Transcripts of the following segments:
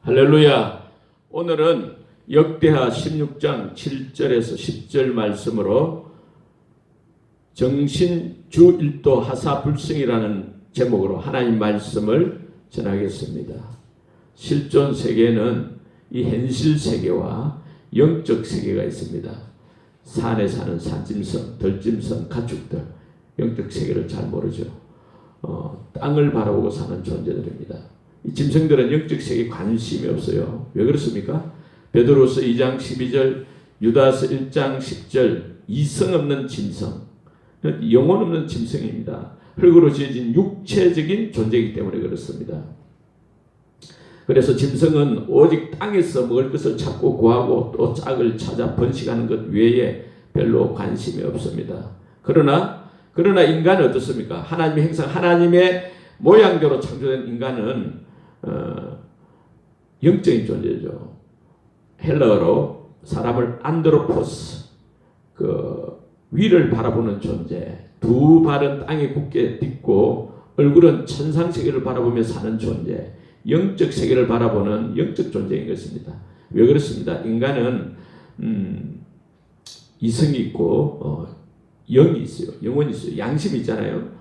할렐루야. 오늘은 역대하 16장 7절에서 10절 말씀으로 정신주 일도 하사불성이라는 제목으로 하나님 말씀을 전하겠습니다. 실존 세계는 이 현실 세계와 영적 세계가 있습니다. 산에 사는 산짐승, 들짐승, 가축들, 영적 세계를 잘 모르죠. 땅을 바라보고 사는 존재들입니다. 이 짐승들은 영적 세계에 관심이 없어요. 왜 그렇습니까? 베드로서 2장 12절, 유다서 1장 10절, 이성 없는 짐승, 영혼 없는 짐승입니다. 흙으로 지어진 육체적인 존재이기 때문에 그렇습니다. 그래서 짐승은 오직 땅에서 먹을 것을 찾고 구하고 또 짝을 찾아 번식하는 것 외에 별로 관심이 없습니다. 그러나 인간은 어떻습니까? 하나님의 형상, 하나님의 모양대로 창조된 인간은 영적인 존재죠. 헬라어로 사람을 안드로포스, 위를 바라보는 존재, 두 발은 땅에 굳게 딛고 얼굴은 천상 세계를 바라보며 사는 존재, 영적 세계를 바라보는 영적 존재인 것입니다. 왜 그렇습니다? 인간은 이성이 있고 영이 있어요. 영혼이 있어요. 양심이 있잖아요.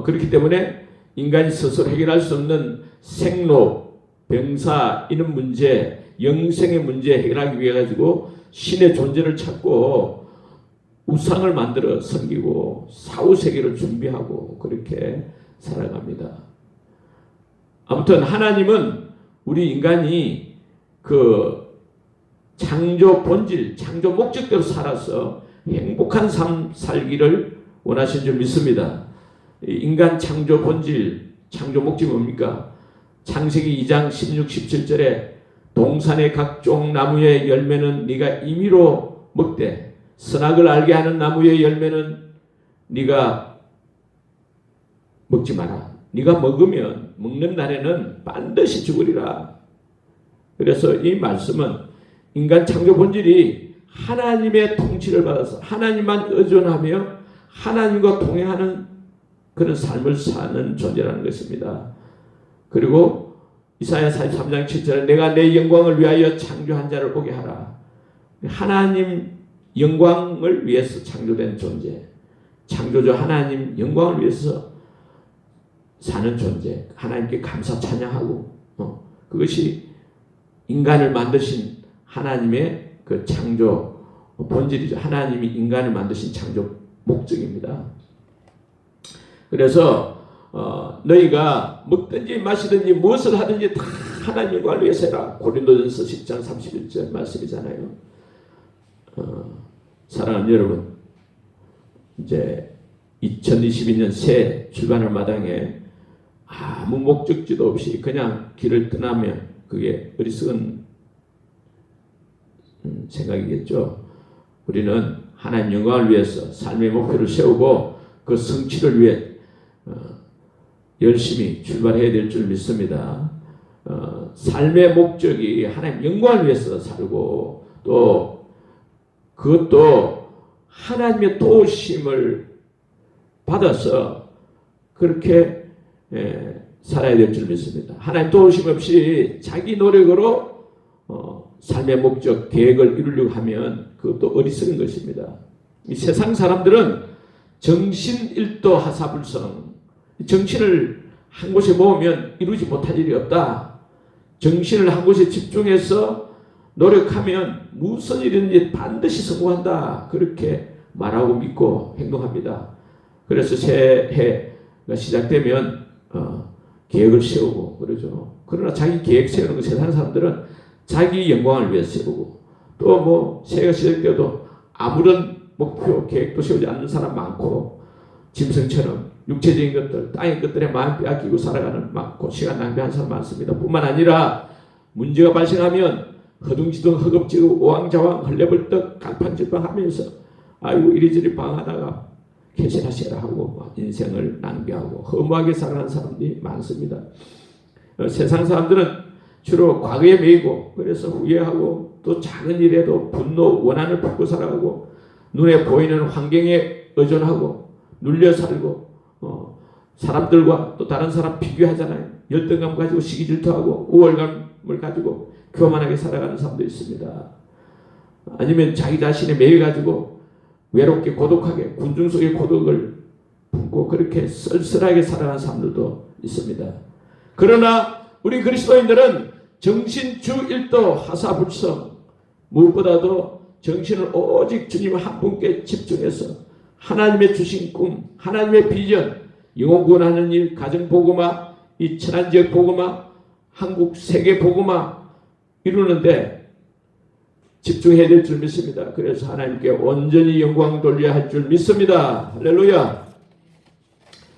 그렇기 때문에 인간이 스스로 해결할 수 없는 생로, 병사 이런 문제, 영생의 문제 해결하기 위해 가지고 신의 존재를 찾고 우상을 만들어 섬기고 사후세계를 준비하고 그렇게 살아갑니다. 아무튼 하나님은 우리 인간이 창조 본질, 창조 목적대로 살아서 행복한 삶 살기를 원하신 줄 믿습니다. 인간 창조 본질, 창조 목적이 뭡니까? 창세기 2장 16, 17절에 동산의 각종 나무의 열매는 네가 임의로 먹되 선악을 알게 하는 나무의 열매는 네가 먹지 마라. 네가 먹는 날에는 반드시 죽으리라. 그래서 이 말씀은 인간 창조 본질이 하나님의 통치를 받아서 하나님만 의존하며 하나님과 동행하는 그런 삶을 사는 존재라는 것입니다. 그리고 이사야 43장 7절에 내가 내 영광을 위하여 창조한 자를 보게 하라. 하나님 영광을 위해서 창조된 존재, 창조주 하나님 영광을 위해서 사는 존재, 하나님께 감사 찬양하고 그것이 인간을 만드신 하나님의 그 창조 본질이죠. 하나님이 인간을 만드신 창조 목적입니다. 그래서 너희가 먹든지 마시든지 무엇을 하든지 다 하나님 영광을 위해서 해라. 고린도전서 10장 31절 말씀이잖아요. 사랑하는 여러분, 이제 2022년 새 출발할 마당에 아무 목적지도 없이 그냥 길을 떠나면 그게 어리석은 생각이겠죠. 우리는 하나님 영광을 위해서 삶의 목표를 세우고 그 성취를 위해 열심히 출발해야 될 줄 믿습니다. 삶의 목적이 하나님 영광을 위해서 살고 또 그것도 하나님의 도우심을 받아서 그렇게 살아야 될 줄 믿습니다. 하나님 도우심 없이 자기 노력으로 삶의 목적, 계획을 이루려고 하면 그것도 어리석은 것입니다. 이 세상 사람들은 정신일도 하사불성, 정신을 한 곳에 모으면 이루지 못할 일이 없다. 정신을 한 곳에 집중해서 노력하면 무슨 일이든지 반드시 성공한다. 그렇게 말하고 믿고 행동합니다. 그래서 새해가 시작되면 계획을 세우고 그러죠. 그러나 자기 계획 세우는 거 세상 사람들은 자기 영광을 위해서 세우고 또 새해가 시작되어도 아무런 목표, 계획도 세우지 않는 사람 많고 짐승처럼 육체적인 것들, 땅의 것들에 마음 빼앗기고 살아가는 많고 시간 낭비하는 사람 많습니다. 뿐만 아니라 문제가 발생하면 허둥지둥 허겁지겁 오왕좌왕 헐레벌떡 갈팡질팡하면서 아이고 이리저리 방하다가 개세라세라 하고 인생을 낭비하고 허무하게 살아가는 사람들이 많습니다. 세상 사람들은 주로 과거에 매이고 그래서 후회하고 또 작은 일에도 분노, 원한을 품고 살아가고 눈에 보이는 환경에 의존하고 눌려 살고 사람들과 또 다른 사람 비교하잖아요. 열등감 가지고 시기 질투하고 우월감 사람을 가지고 교만하게 살아가는 사람도 있습니다. 아니면 자기 자신에 매여 가지고 외롭게 고독하게 군중 속의 고독을 품고 그렇게 쓸쓸하게 살아가는 사람들도 있습니다. 그러나 우리 그리스도인들은 정신주일도 하사불성, 무엇보다도 정신을 오직 주님 한 분께 집중해서 하나님의 주신 꿈, 하나님의 비전, 영혼 구원하는 일, 가정 복음화, 이 천안지역 복음화, 한국 세계 복음화 이루는데 집중해야 될 줄 믿습니다. 그래서 하나님께 온전히 영광 돌려야 할 줄 믿습니다. 할렐루야.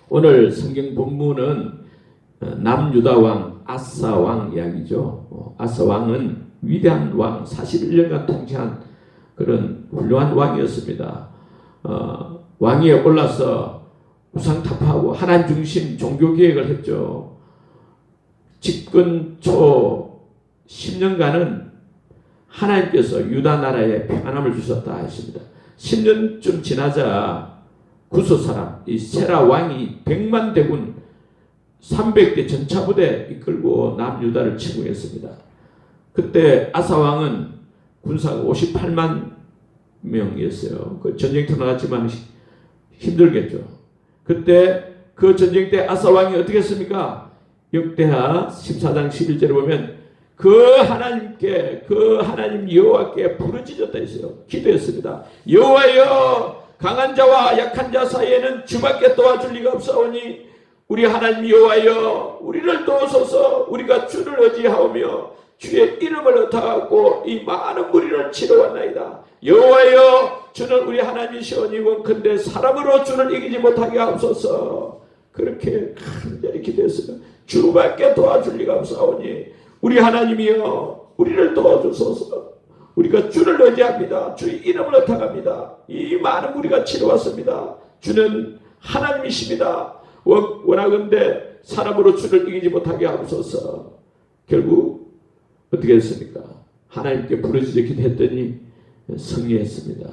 오늘 성경 본문은 남유다 왕 아사 왕 이야기죠. 아사 왕은 위대한 왕, 41년간 통치한 그런 훌륭한 왕이었습니다. 왕위에 올라서 우상 타파하고 하나님 중심 종교 개혁을 했죠. 집권 초 10년간은 하나님께서 유다 나라에 평안함을 주셨다 했습니다. 10년쯤 지나자 구스 사람 이 세라 왕이 100만 대군 300대 전차부대 이끌고 남유다를 침공했습니다. 그때 아사 왕은 군사가 58만 명이었어요. 그 전쟁터 나갔지만 힘들겠죠. 그때 그 전쟁 때 아사 왕이 어떻게 했습니까? 역대하 14장 11절에 보면 그 하나님께 그 하나님 여호와께 부르짖었다 했어요. 기도했습니다. 여호와여, 강한 자와 약한 자 사이에는 주밖에 도와줄 리가 없사오니 우리 하나님 여호와여, 우리를 도우소서. 우리가 주를 의지하오며 주의 이름을 의탁하고 이 많은 무리를 치러왔나이다. 여호와여, 주는 우리 하나님이시오니 원컨대 사람으로 주를 이기지 못하게 하옵소서. 그렇게 간절히 기도했어요. 주밖에 도와줄 리가 없사오니 우리 하나님이여, 우리를 도와주소서. 우리가 주를 의지합니다. 주의 이름을 의탁합니다. 이 많은 무리가 치러왔습니다. 주는 하나님이십니다. 원하건대 사람으로 주를 이기지 못하게 하옵소서. 결국 어떻게 했습니까? 하나님께 부르짖어 기도했더니 승리했습니다.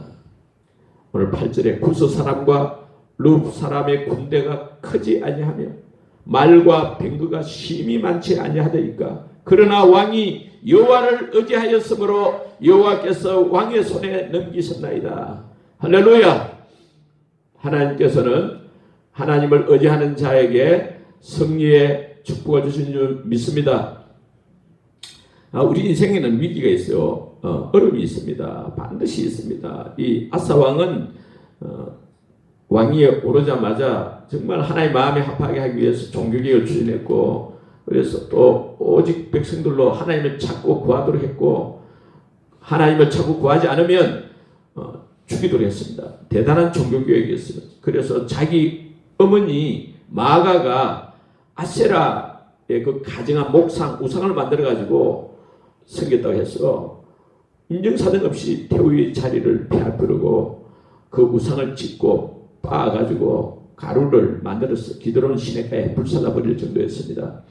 오늘 8절에 구스 사람과 룹 사람의 군대가 크지 아니하며 말과 병거가 심히 많지 아니하더이까. 그러나 왕이 여호와를 의지하였으므로 여호와께서 왕의 손에 넘기셨나이다. 할렐루야. 하나님께서는 하나님을 의지하는 자에게 승리의 축복을 주신 줄 믿습니다. 우리 인생에는 위기가 있어요. 어려움이 있습니다. 반드시 있습니다. 이 아사 왕은 왕위에 오르자마자 정말 하나님의 마음에 합하게 하기 위해서 종교개혁을 추진했고, 그래서 또 오직 백성들로 하나님을 찾고 구하도록 했고, 하나님을 찾고 구하지 않으면 죽이도록 했습니다. 대단한 종교개혁이었어요. 그래서 자기 어머니 마가가 아세라의 그 가정한 목상 우상을 만들어 가지고 섬겼다고 해서 인정사정 없이 태우의 자리를 폐하부르고 그 우상을 짓고 빻아가지고 가루를 만들어서 기드론 시내가에 불사다 버릴 정도였습니다.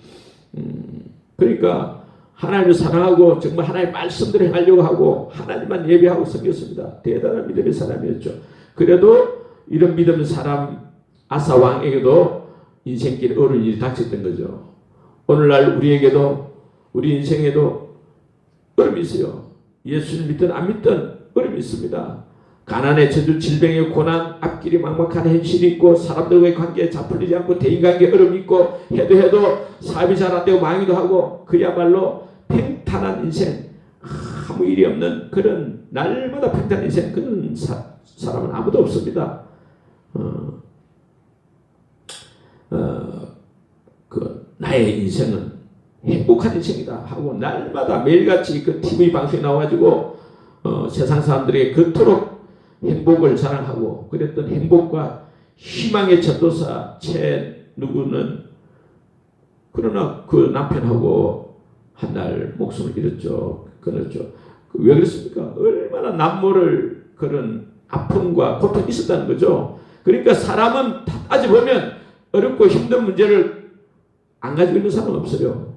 그러니까 하나님을 사랑하고 정말 하나님의 말씀대로 행하려고 하고 하나님만 예배하고 섬겼습니다. 대단한 믿음의 사람이었죠. 그래도 이런 믿음의 사람 아사 왕에게도 인생길 어려운 일이 닥쳤던 거죠. 오늘날 우리에게도 우리 인생에도 어려움이 있어요. 예수를 믿든 안 믿든 어려움이 있습니다. 가난의 저주, 질병의 고난, 앞길이 막막한 현실이 있고 사람들과의 관계에 잡풀리지 않고 대인관계에 어려움이 있고 해도 사업이 잘 안 되고 망하기도 하고 그야말로 평탄한 인생, 아무 일이 없는 그런 날마다 평탄한 인생, 그런 사람은 아무도 없습니다. 나의 인생은 행복한 인생이다 하고 날마다 매일같이 그 TV 방송에 나와가지고 세상 사람들에게 그토록 행복을 자랑하고 그랬던 행복과 희망의 전도사 채 누구는 그러나 그 남편하고 한날 목숨을 잃었죠. 끊었죠. 왜 그랬습니까? 얼마나 남모를 그런 아픔과 고통이 있었다는 거죠. 그러니까 사람은 따져보면 어렵고 힘든 문제를 안 가지고 있는 사람은 없어요.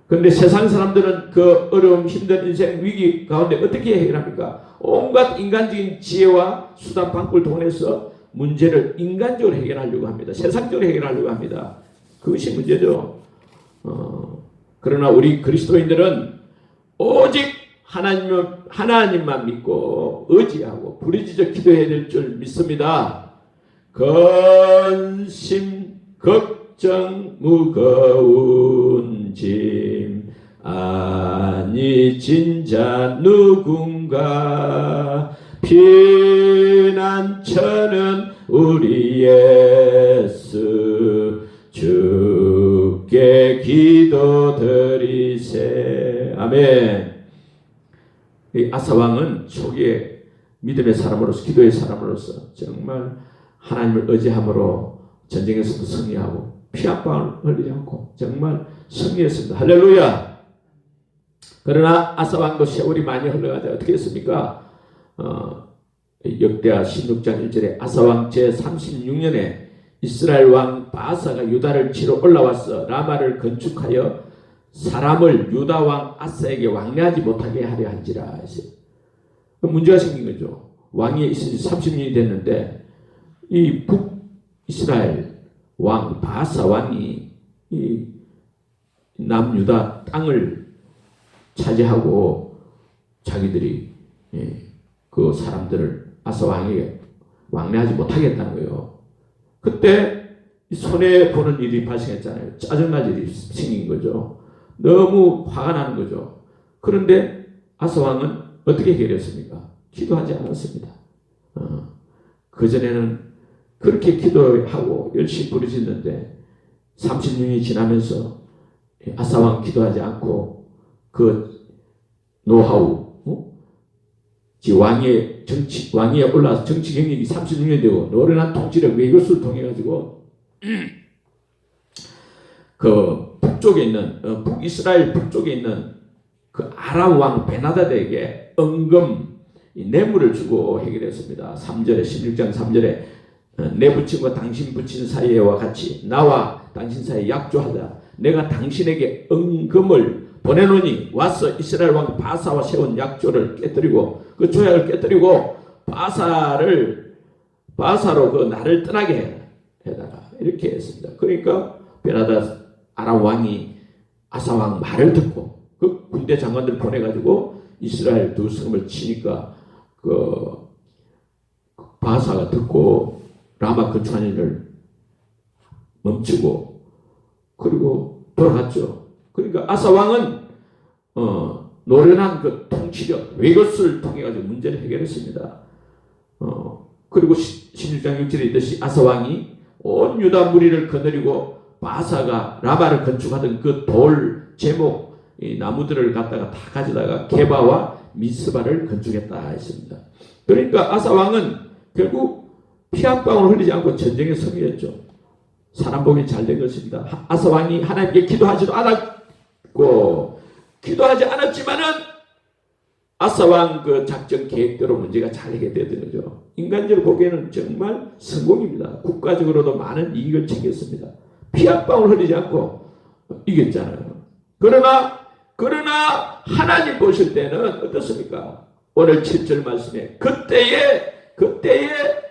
그런데 세상 사람들은 그 어려움, 힘든 인생 위기 가운데 어떻게 해결합니까? 온갖 인간적인 지혜와 수단 방법을 통해서 문제를 인간적으로 해결하려고 합니다. 세상적으로 해결하려고 합니다. 그것이 문제죠. 그러나 우리 그리스도인들은 오직 하나님만 믿고 의지하고 부르짖어 기도해야 될 줄 믿습니다. 근심 걱정 무거운 짐 아니 진자 누군가 피난처는 우리 예수 주께 기도드리세. 아멘. 이 아사왕은 초기에 믿음의 사람으로서 기도의 사람으로서 정말 하나님을 의지함으로 전쟁에서도 승리하고 피 한 방울 흘리지 않고 정말 승리했습니다. 할렐루야. 그러나 아사왕도 세월이 많이 흘러가자 어떻게 했습니까? 역대하 16장 1절에 아사왕 제36년에 이스라엘 왕 바사가 유다를 치러 올라와서 라마를 건축하여 사람을 유다 왕 아사에게 왕래하지 못하게 하려 한지라 했어요. 문제가 생긴 거죠. 왕이 있은 지 30년이 됐는데 이 북이스라엘 왕 바사 왕이 이 남유다 땅을 차지하고 자기들이 그 사람들을 아사 왕에게 왕래하지 못하겠다는 거예요. 그때 손해보는 일이 발생했잖아요. 짜증날 일이 생긴 거죠. 너무 화가 나는 거죠. 그런데 아사 왕은 어떻게 해결했습니까? 기도하지 않았습니다. 그전에는 그렇게 기도하고 열심히 부르짖는데 30년이 지나면서 아사 왕 기도하지 않고 그 노하우, 왕위에 올라서 정치 경력이 36년 되고 노련한 통치력 외교수를 통해 가지고 그 북쪽에 있는 북이스라엘 북쪽에 있는 그 아람 왕 베나다드에게 은금 뇌물을 주고 해결했습니다. 3절에 16장 3절에 내 부친과 당신 부친 사이와 같이 나와 당신 사이에 약조하자. 내가 당신에게 은금을 보내노니 와서 이스라엘 왕 바사와 세운 약조를 깨뜨리고 그 조약을 깨뜨리고 바사로 그 나를 떠나게 해다가 이렇게 했습니다. 그러니까 베나다 아람 왕이 아사 왕 말을 듣고 그 군대 장관들 보내가지고 이스라엘 두 성을 치니까 그 바사가 듣고 라마 건축하는 일을 멈추고 그리고 돌아갔죠. 그러니까 아사 왕은 노련한 그 통치력 외교수를 통해 가지고 문제를 해결했습니다. 그리고 16장 6절에 있듯이 아사 왕이 온 유다 무리를 거느리고 바사가 라마를 건축하던 그 돌 제목 이 나무들을 갖다가 다 가져다가 게바와 미스바를 건축했다 했습니다. 그러니까 아사 왕은 결국 피 한 방울 흘리지 않고 전쟁에 승리했죠. 사람 보기 잘 된 것입니다. 아사 왕이 하나님께 기도하지도 않았고 기도하지 않았지만은 아사 왕 그 작전 계획대로 문제가 잘 해결되는 거죠. 인간적으로 보기에는 정말 성공입니다. 국가적으로도 많은 이익을 챙겼습니다. 피 한 방울 흘리지 않고 이겼잖아요. 그러나 하나님 보실 때는 어떻습니까? 오늘 7절 말씀에 그때에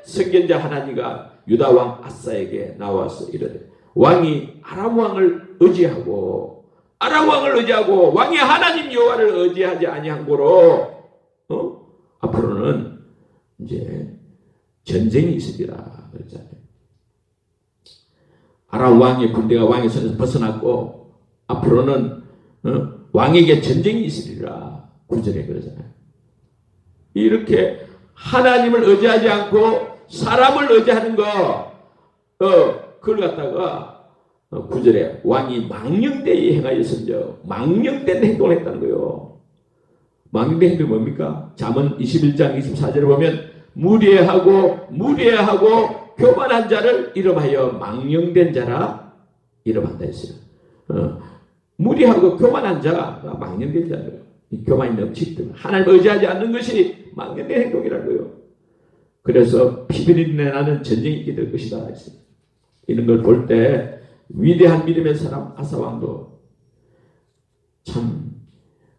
선견자 하나니가 유다 왕 아사에게 나와서 이르되 왕이 아람 왕을 의지하고 왕이 하나님 여호와를 의지하지 아니한 고로 앞으로는 이제 전쟁이 있으리라 그랬잖아요. 아람 왕의 군대가 왕의 손에서 벗어났고 앞으로는 왕에게 전쟁이 있으리라 9절에 그러잖아요. 이렇게 하나님을 의지하지 않고 사람을 의지하는 그걸 갖다가 9절에 왕이 망령되이 행하였은즉 망령된 행동을 했다는 거예요. 망령된 행동이 뭡니까? 잠언 21장 24절에 보면 무례하고 교만한 자를 이름하여 망령된 자라 이름한다 했어요. 무리하고 교만한 자가 망령된 자예요. 교만이 넘치기 때문에 하나님 의지하지 않는 것이 망령된 행동이라는 거예요. 그래서 피비린내 나는 전쟁이 있게 될 것이다 했어요. 이런 걸 볼 때 위대한 믿음의 사람 아사 왕도 참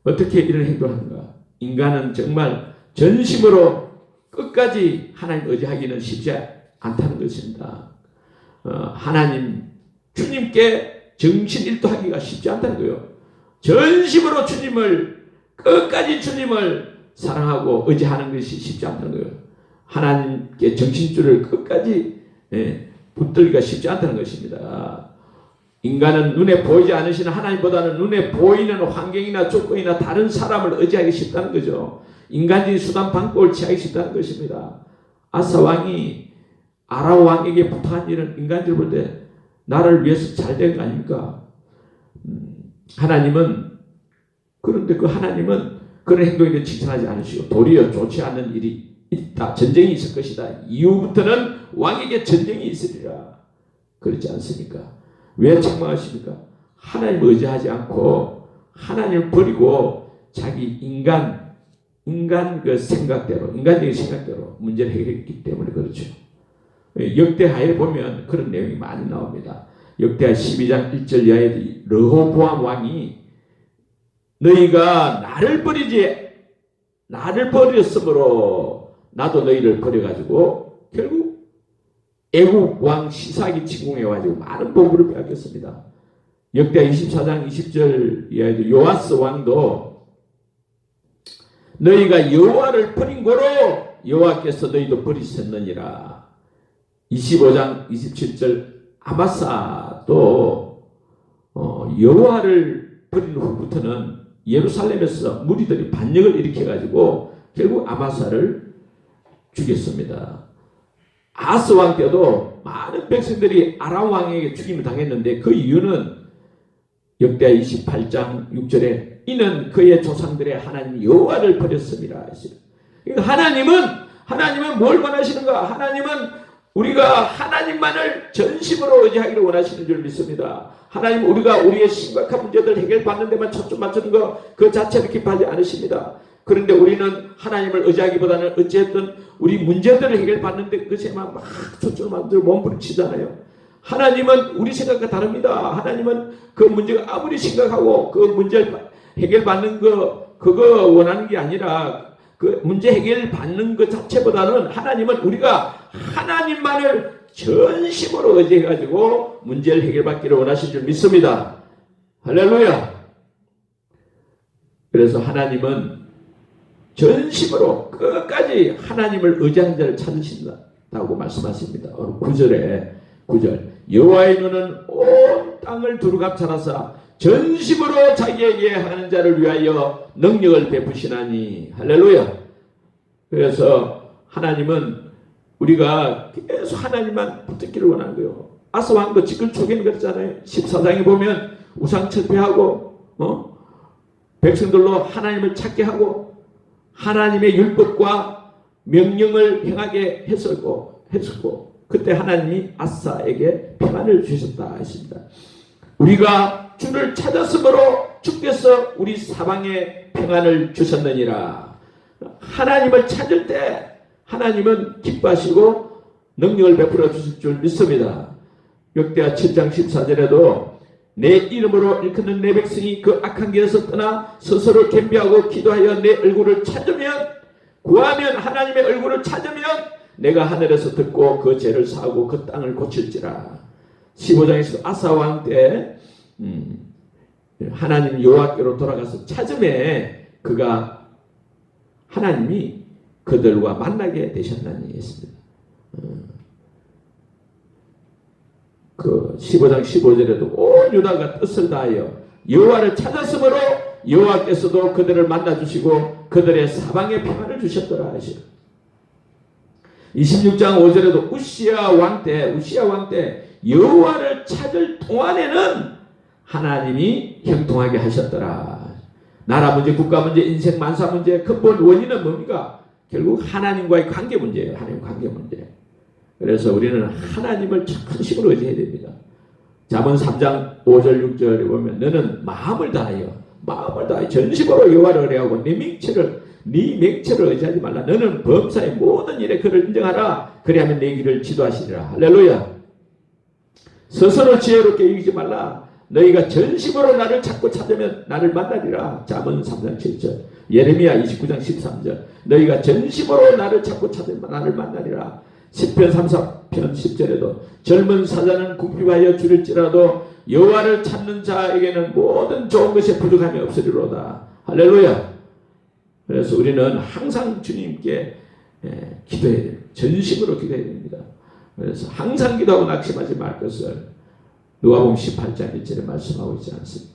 어떻게 이런 행동하는가. 인간은 정말 전심으로 끝까지 하나님 의지하기는 쉽지 않다는 것입니다. 하나님 주님께 정신일도하기가 쉽지 않다는 거예요. 전심으로 주님을 끝까지 주님을 사랑하고 의지하는 것이 쉽지 않다는 거예요. 하나님께 정신줄을 끝까지 붙들기가 쉽지 않다는 것입니다. 인간은 눈에 보이지 않으시는 하나님보다는 눈에 보이는 환경이나 조건이나 다른 사람을 의지하기 쉽다는 거죠. 인간적인 수단 방법을 취하기 쉽다는 것입니다. 아사 왕이 아람 왕에게 부탁한 일은 인간적으로 볼 때 나를 위해서 잘 된 거 아닙니까? 하나님은 그런데 그 하나님은 그런 행동에 칭찬하지 않으시고 도리어 좋지 않은 일이 있다. 전쟁이 있을 것이다. 이후부터는 왕에게 전쟁이 있으리라. 그렇지 않습니까? 왜 책망하십니까? 하나님을 의지하지 않고 하나님을 버리고 자기 인간 그 생각대로, 인간적인 생각대로 문제를 해결했기 때문에 그렇죠. 역대하에 보면 그런 내용이 많이 나옵니다. 역대하 12장 1절 이하에 르호보암 왕이 너희가 나를 버렸으므로 나도 너희를 버려가지고 결국 애국 왕 시삭이 침공해가지고 많은 보물을 빼앗겼습니다. 역대하 24장 20절 이하에도 요아스 왕도 너희가 여호와를 버린 고로 여호와께서 너희도 버리셨느니라. 25장 27절 아마사도 여호와를 버린 후부터는 예루살렘에서 무리들이 반역을 일으켜가지고 결국 아마사를 죽였습니다. 아스 왕 때도 많은 백성들이 아람 왕에게 죽임을 당했는데 그 이유는 역대하 28장 6절에 이는 그의 조상들의 하나님 여호와를 버렸습니다. 하나님은 뭘 원하시는가? 하나님은 우리가 하나님만을 전심으로 의지하기를 원하시는 줄 믿습니다. 하나님 우리가 우리의 심각한 문제들 해결받는 데만 초점 맞추는 거 그 자체를 기뻐하지 않으십니다. 그런데 우리는 하나님을 의지하기보다는 어찌했든 우리 문제들을 해결받는 것에만 막 초점을 만들고 몸부림치잖아요. 하나님은 우리 생각과 다릅니다. 하나님은 그 문제가 아무리 심각하고 그 문제를 해결받는 그거 원하는 게 아니라 그 문제 해결받는 것 자체보다는 하나님은 우리가 하나님만을 전심으로 의지해가지고 문제를 해결받기를 원하신 줄 믿습니다. 할렐루야. 그래서 하나님은 전심으로 끝까지 하나님을 의지하는 자를 찾으신다고 말씀하십니다. 9절 여호와의 눈은 온 땅을 두루감찰하사 전심으로 자기에게 하는 자를 위하여 능력을 베푸시나니. 할렐루야. 그래서 하나님은 우리가 계속 하나님만 붙들기를 원하는 거예요. 아사 왕도 지금 초기는 그랬잖아요. 14장에 보면 우상 철폐하고 백성들로 하나님을 찾게 하고 하나님의 율법과 명령을 행하게 했었고 그때 하나님이 아사에게 평안을 주셨다 했습니다. 우리가 주를 찾았으므로 주께서 우리 사방에 평안을 주셨느니라. 하나님을 찾을 때 하나님은 기뻐하시고 능력을 베풀어 주실 줄 믿습니다. 역대하 7장 14절에도 내 이름으로 일컫는 내 백성이 그 악한 길에서 떠나 스스로 겸비하고 기도하여 내 얼굴을 찾으면 구하면 하나님의 얼굴을 찾으면 내가 하늘에서 듣고 그 죄를 사하고 그 땅을 고칠지라. 15장에서 아사 왕 때 하나님 여호와께로 돌아가서 찾음에 그가 하나님이 그들과 만나게 되셨나니 했습니다. 그 15장 15절에도 온 유다가 뜻을 다하여 여호와를 찾았으므로 여호와께서도 그들을 만나주시고 그들의 사방에 평안을 주셨더라 하시라. 26장 5절에도 우시야 왕 때 여호와를 찾을 동안에는 하나님이 형통하게 하셨더라. 나라 문제, 국가 문제, 인생 만사 문제 근본 원인은 뭡니까? 결국 하나님과의 관계 문제예요. 하나님 관계 문제. 그래서 우리는 하나님을 전심으로 의지해야 됩니다. 잠언 3장 5절 6절에 보면 너는 마음을 다하여 전심으로 여호와를 의뢰하고 네 맹체를 의지하지 말라. 너는 범사의 모든 일에 그를 인정하라. 그리하면 내 길을 지도하시리라. 할렐루야. 스스로 지혜롭게 여기지 말라. 너희가 전심으로 나를 찾고 찾으면 나를 만나리라. 잠언 3장 7절. 예레미야 29장 13절. 너희가 전심으로 나를 찾고 찾으면 나를 만나리라. 10편 34편 10절에도 젊은 사자는 궁핍하여 줄일지라도 여호와를 찾는 자에게는 모든 좋은 것에 부족함이 없으리로다. 할렐루야. 그래서 우리는 항상 주님께 기도해야 돼요. 전심으로 기도해야 됩니다. 그래서 항상 기도하고 낙심하지 말 것을 누가복음 18장 1절에 말씀하고 있지 않습니까?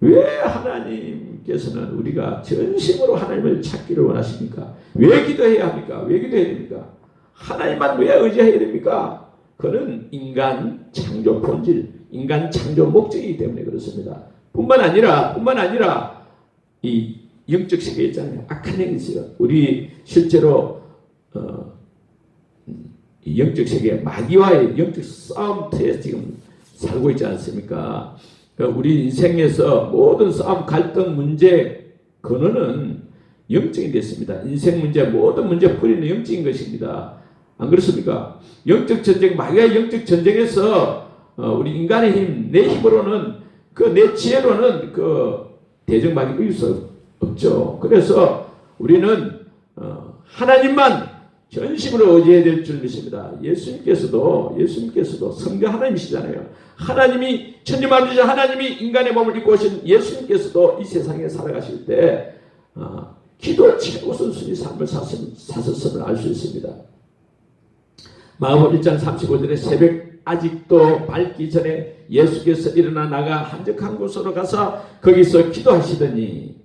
왜 하나님께서는 우리가 전심으로 하나님을 찾기를 원하십니까? 왜 기도해야 합니까? 왜 기도해야 됩니까? 하나님만 왜 의지해야 됩니까? 그는 인간 창조 본질, 인간 창조 목적이기 때문에 그렇습니다. 뿐만 아니라 이 영적 세계에 있잖아요. 악한 영이 있어요. 우리 실제로 이 영적 세계 마귀와의 영적 싸움터에 지금 살고 있지 않습니까? 우리 인생에서 모든 싸움, 갈등, 문제 근원은 영적인 데 있습니다. 인생 문제, 모든 문제 풀이는 영적인 것입니다. 안 그렇습니까? 영적 전쟁, 마귀의 영적 전쟁에서 우리 인간의 힘, 내 힘으로는 내 지혜로는 대적마귀 이길 수 없죠. 그래서 우리는 하나님만 전심으로 의지해야 될 줄 믿습니다. 예수님께서도 성경 하나님이시잖아요. 하나님이 천지만물이신 하나님이 인간의 몸을 입고 오신 예수님께서도 이 세상에 살아가실 때 기도 최우선순위 삶을 사셨음을 알 수 있습니다. 마가복음 1장 35절에 새벽 아직도 밝기 전에 예수께서 일어나 나가 한적한 곳으로 가서 거기서 기도하시더니,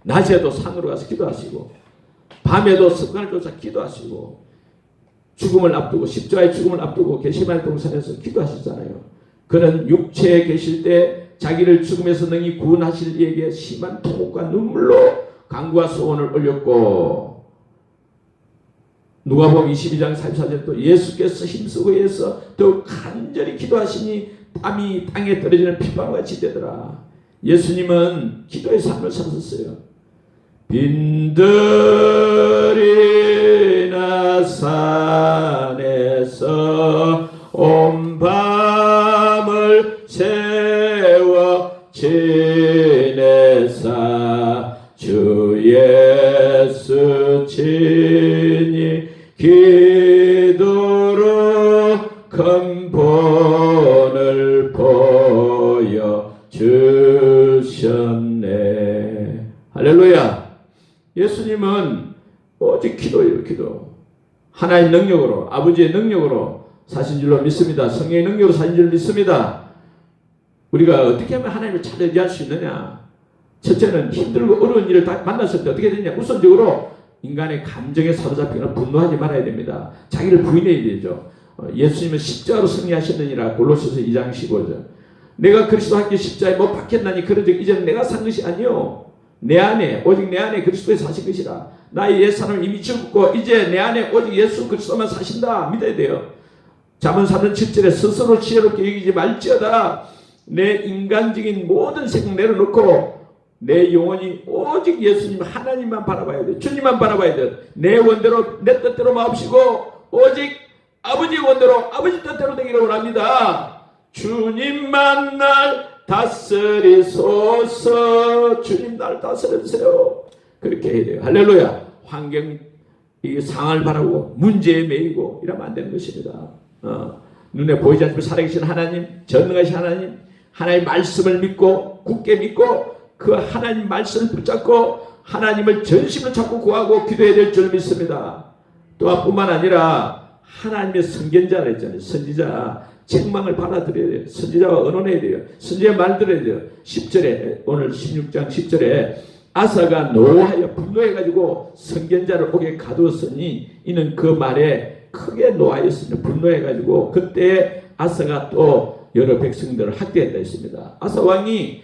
낮에도 산으로 가서 기도하시고 밤에도 습관을 쫓아 기도하시고 죽음을 앞두고 십자가의 죽음을 앞두고 겟세마네 동산에서 기도하시잖아요. 그는 육체에 계실 때 자기를 죽음에서 능히 구원하실 이에게 심한 통곡과 눈물로 간구와 소원을 올렸고, 누가복음 22장 44절 또 예수께서 힘쓰고 해서 더욱 간절히 기도하시니 땀이 땅에 떨어지는 핏방울과 같이 되더라. 예수님은 기도의 삶을 사셨어요. 빈들이나 산에서 온 밤을 세워 지내사 주 예수 친히 기도로 큰 본을 보여 주셨네. 할렐루야. 예수님은 오직 기도예요. 기도. 하나님 능력으로, 아버지의 능력으로 사신 줄로 믿습니다. 성령의 능력으로 사신 줄 믿습니다. 우리가 어떻게 하면 하나님을 잘 의지할 수 있느냐? 첫째는 힘들고 어려운 일을 만났을 때 어떻게 되냐? 우선적으로 인간의 감정에 사로잡히거나 분노하지 말아야 됩니다. 자기를 부인해야 되죠. 예수님은 십자가로 승리하셨느니라. 골로새서 2장 15절. 내가 그리스도와 함께 십자가에 못 박혔나니 그런즉 이제는 내가 산 것이 아니요 내 안에 오직 내 안에 그리스도의 사신 것이라. 나의 옛사람은 이미 죽었고 이제 내 안에 오직 예수 그리스도만 사신다. 믿어야 돼요. 잠언 3장 7절에 스스로 지혜롭게 여기지 말지어다. 내 인간적인 모든 생각 내려놓고 내 영혼이 오직 예수님 하나님만 바라봐야 돼. 주님만 바라봐야 돼. 내 원대로 내 뜻대로 마옵시고 오직 아버지 원대로 아버지 뜻대로 되기를 원합니다. 주님만 날 다스리소서. 주님 날 다스려주세요. 그렇게 해야 돼요. 할렐루야. 환경 이 상황을 바라고 문제에 매이고 이러면 안 되는 것입니다. 눈에 보이지 않지만 살아계신 하나님, 전능하신 하나님, 하나님의 말씀을 믿고 굳게 믿고 그 하나님 말씀을 붙잡고 하나님을 전심으로 찾고 구하고 기도해야 될 줄 믿습니다. 또한 뿐만 아니라 하나님의 선견자라 했잖아요. 선지자 책망을 받아들여야 돼요. 선지자와 언론해야 돼요. 선지자의 말 들어야 돼요. 10절에 오늘 16장 10절에 아사가 노하여 분노해가지고 선견자를 옥에 가두었으니 이는 그 말에 크게 노하였으니 분노해가지고 그때 아사가 또 여러 백성들을 학대했다 했습니다. 아사 왕이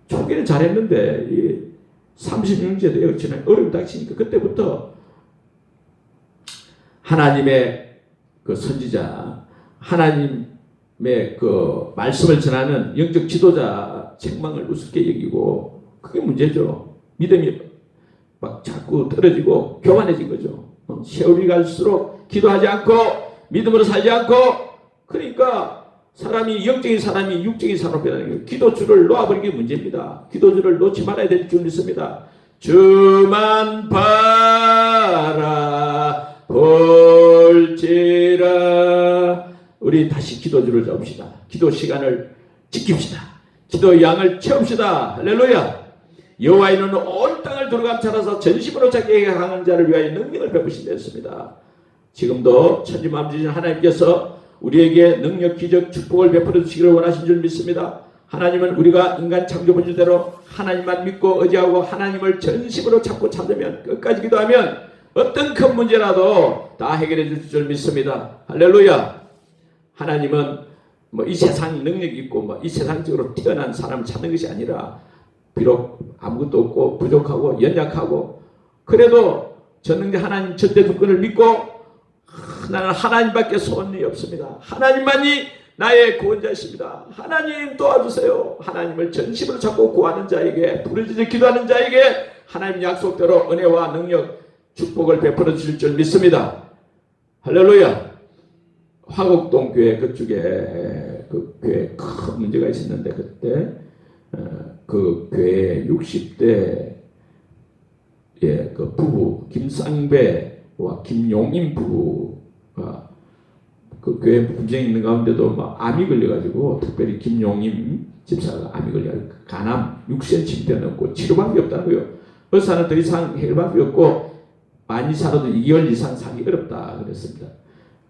초기는 잘했는데 36년째 되었지만 어려움이 닥치니까 그때부터 하나님의 그 선지자, 하나님의 그 말씀을 전하는 영적 지도자 책망을 우습게 여기고 그게 문제죠. 믿음이 막 자꾸 떨어지고 교만해진 거죠. 세월이 갈수록 기도하지 않고 믿음으로 살지 않고 그러니까 사람이 영적인 사람이 육적인 사람으로 변하는 거예요. 기도줄을 놓아버리는 게 문제입니다. 기도줄을 놓지 말아야 될 줄 믿습니다. 주만 바라볼지라. 우리 우리 다시 기도주를 잡읍시다. 기도 시간을 지킵시다. 기도 양을 채웁시다. 할렐루야. 여호와의 눈은 온 땅을 두루감찰아서 전심으로 자기에게 강한 자를 위하여 능력을 베푸신다했습니다. 지금도 천지만주신 하나님께서 우리에게 능력, 기적, 축복을 베풀어 주시기를 원하신 줄 믿습니다. 하나님은 우리가 인간 창조 본질대로 하나님만 믿고 의지하고 하나님을 전심으로 찾고 찾으면 끝까지 기도하면 어떤 큰 문제라도 다 해결해 주실 줄 믿습니다. 할렐루야. 하나님은 뭐 이 세상 능력이 있고 뭐 이 세상적으로 태어난 사람을 찾는 것이 아니라 비록 아무것도 없고 부족하고 연약하고 그래도 전능자 하나님 절대 주권을 믿고 나는 하나님밖에 소원이 없습니다. 하나님만이 나의 구원자이십니다. 하나님 도와주세요. 하나님을 전심으로 찾고 구하는 자에게 부르짖어 기도하는 자에게 하나님 약속대로 은혜와 능력 축복을 베풀어 주실 줄 믿습니다. 할렐루야. 화곡동 교회 그쪽에 그 교회에 큰 문제가 있었는데 그때 그 교회 60대 그 부부 김쌍배와 김용임 부부가 그 교회 분쟁이 있는 가운데도 막 암이 걸려가지고 특별히 김용임 집사가 암이 걸려가지고 간암 6cm 넘고 치료방법이 없다고요. 의사는 더 이상 해결방법이 없고 많이 살아도 2개월 이상 살기 어렵다 그랬습니다.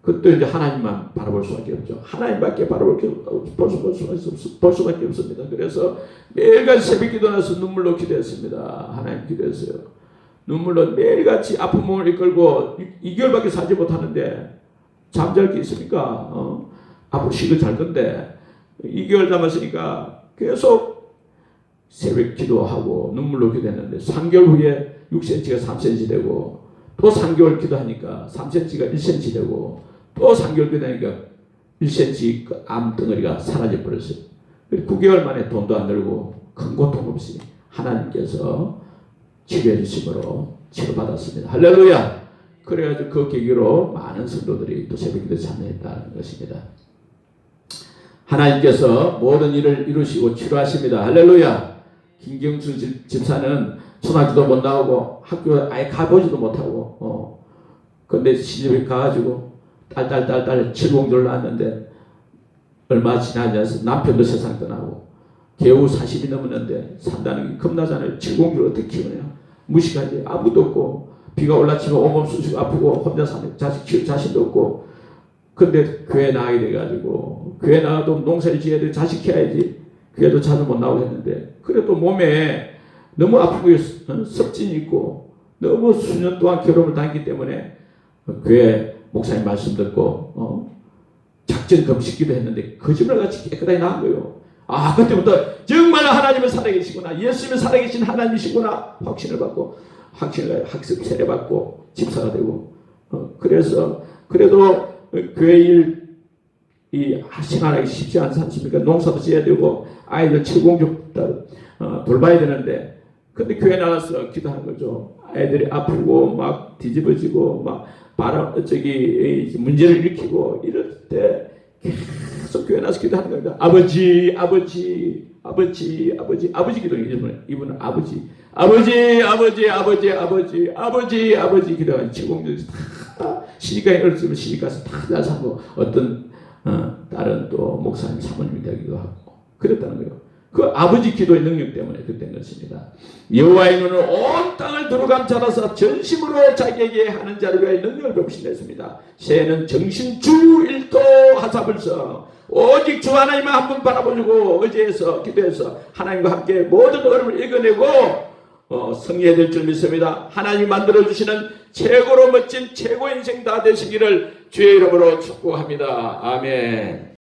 그것도 이제 하나님만 바라볼 수밖에 없죠. 하나님밖에 바라볼 수밖에 없습니다. 그래서 매일같이 새벽 기도나서 눈물로 기도했습니다. 하나님 기도했어요. 눈물로 매일같이 아픈 몸을 이끌고 2개월밖에 살지 못하는데 잠잘 게 있습니까? 앞으로 쉬고 잘 건데 2개월 남았으니까 계속 새벽 기도하고 눈물로 기도했는데 3개월 후에 6cm가 3cm 되고 또 3개월 기도하니까 3cm가 1cm 되고 또 3개월 기도하니까 1cm 그 암덩어리가 사라져 버렸어요. 9개월 만에 돈도 안 들고 큰 고통 없이 하나님께서 치료해 주심으로 치료받았습니다. 할렐루야. 그래가지고 그 계기로 많은 성도들이 또 새벽기도에 참여했다는 것입니다. 하나님께서 모든 일을 이루시고 치료하십니다. 할렐루야. 김경수 집사는 초등학교도 못 나오고 학교 아예 가보지도 못하고 근데 시집에 가가지고 딸 칠공조를 낳았는데 얼마 지나지 않아서 남편도 세상 떠나고 겨우 40이 넘었는데 산다는 게 겁나잖아요. 칠공조를 어떻게 키우냐. 무식하지. 아무것도 없고 비가 올라치면 온몸 쑤시고 아프고 혼자 사는 자식 키울 자신도 없고 근데 교회 나가게 돼가지고 교회 나가도 농사를 지어야 돼. 자식 키워야지. 교회도 자주 못 나오고 했는데 그래도 몸에 너무 아프고 섭진이 있고 너무 수년 동안 괴로움을 당했기 때문에 교회 목사님 말씀 듣고 작전 금식기도 했는데 거짓말같이 깨끗하게 나은 거예요. 아 그때부터 정말 하나님은 살아계시구나. 예수님은 살아계신 하나님이시구나. 확신을 받고 확신을 학습 세례받고 집사가 되고 그래서 그래도 교회 일 이 생활하기 쉽지 않지 않습니까? 농사도 지어야 되고 아이들 칠공주 돌봐야 되는데 근데 교회 나가서 기도하는 거죠. 아이들이 아프고 막 뒤집어지고 막 바람 문제를 일으키고 이럴 때 계속 교회 나가서 기도하는 겁니다. 아버지 기도해요. 이분은 아버지 기도하는 칠공주 시집가에 어렸으면 시집 가서 다 잘 살고 어떤 다른 또 목사님 사모님이 되기도 하고 그랬다는 거예요. 그 아버지 기도의 능력 때문에 그랬던 것입니다. 여호와의 눈은 온 땅을 두루감찰아서 전심으로 자기에게 하는 자를 위하여 능력을 베푸신다. 새해는 정신주일도 하사불성 오직 주 하나님만 한 분 바라보고 의지해서 기도해서 하나님과 함께 모든 어려움을 이겨내고 승리해야 될 줄 믿습니다. 하나님이 만들어주시는 최고로 멋진 최고의 인생 다 되시기를 주의 이름으로 축복합니다. 아멘.